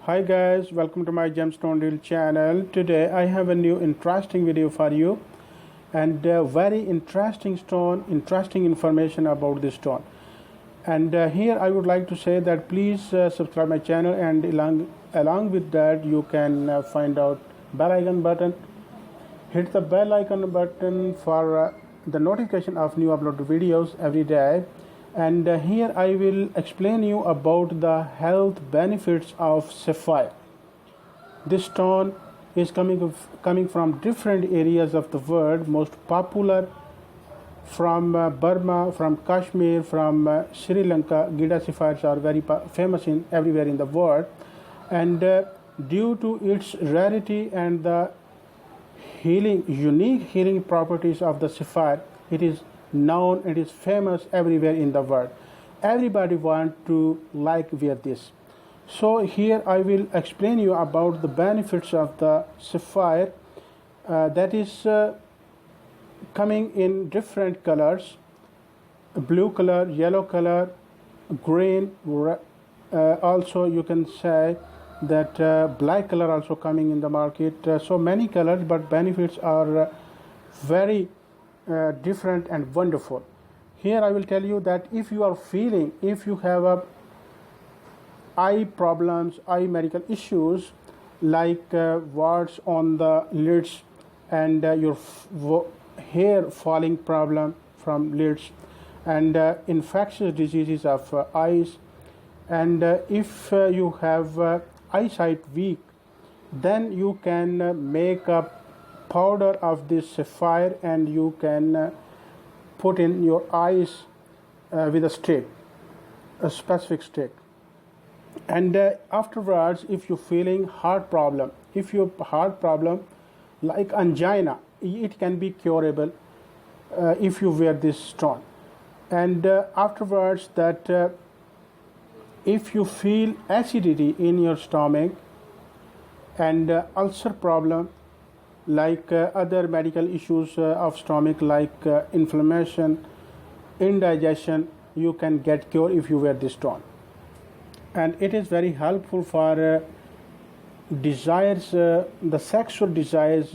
Hi guys, welcome to my Gemstone Deal channel. Today I have a new interesting video for you and very interesting stone, interesting information about this stone. And here I would like to say that please subscribe my channel, and along with that you can find out bell icon button. Hit the bell icon button for the notification of new uploaded videos every day. And here I will explain you about the health benefits of sapphire. This stone is coming from different areas of the world, most popular from Burma, from Kashmir, from Sri Lanka. Gida sapphires are very famous everywhere in the world, and due to its rarity and the unique healing properties of the sapphire, it is known, it is famous everywhere in the world. Everybody wants to wear this. So here I will explain you about the benefits of the sapphire that is coming in different colors: blue color, yellow color, green, also you can say that black color also coming in the market. So many colors, but benefits are very different and wonderful. Here I will tell you that if you have eye problems, eye medical issues like warts on the lids and your hair falling problem from lids, and infectious diseases of eyes, and if you have eyesight weak, then you can make a powder of this sapphire and you can put in your eyes with a stick, a specific stick. And afterwards, if you're feeling heart problem, like angina, it can be curable if you wear this stone. And afterwards, that if you feel acidity in your stomach and ulcer problem, like other medical issues of stomach, like inflammation, indigestion, you can get cure if you wear this stone. And it is very helpful for desires, the sexual desires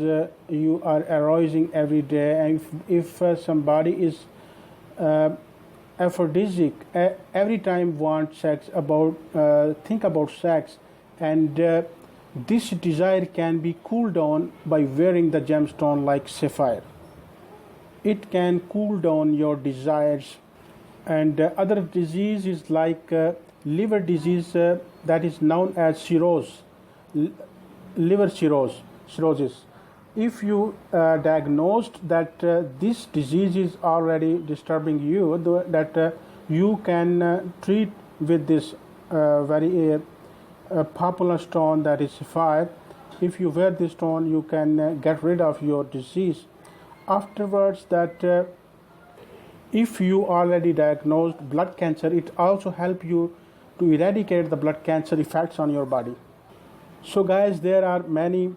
you are arousing every day. And if somebody is aphrodisiac, every time want sex, think about sex, and this desire can be cooled down by wearing the gemstone like sapphire. It can cool down your desires. And other diseases like liver disease, that is known as cirrhosis, liver cirrhosis. If you diagnosed that this disease is already disturbing you, that you can treat with this very popular stone, that is sapphire. If you wear this stone, you can get rid of your disease. Afterwards, that if you already diagnosed blood cancer, it also helps you to eradicate the blood cancer effects on your body. So guys, there are many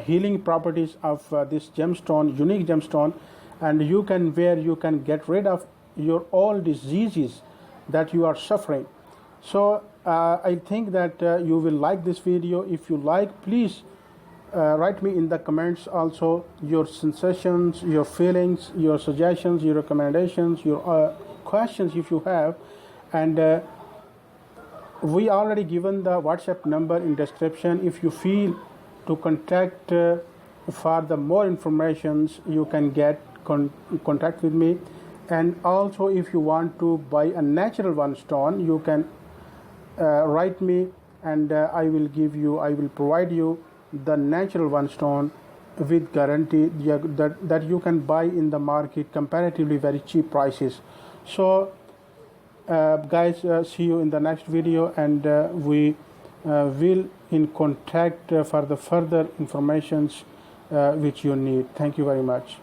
healing properties of this gemstone, unique gemstone, and you can get rid of your all diseases that you are suffering. So I think that you will like this video. If you like, please write me in the comments also your sensations, your feelings, your suggestions, your recommendations, your questions if you have. And we already given the WhatsApp number in description. If you feel to contact for the more informations, you can get contact with me. And also, if you want to buy a natural one stone, you can write me, and I will provide you the natural one stone with guarantee that you can buy in the market comparatively very cheap prices. So guys, see you in the next video, and we will in contact for the further informations which you need. Thank you very much.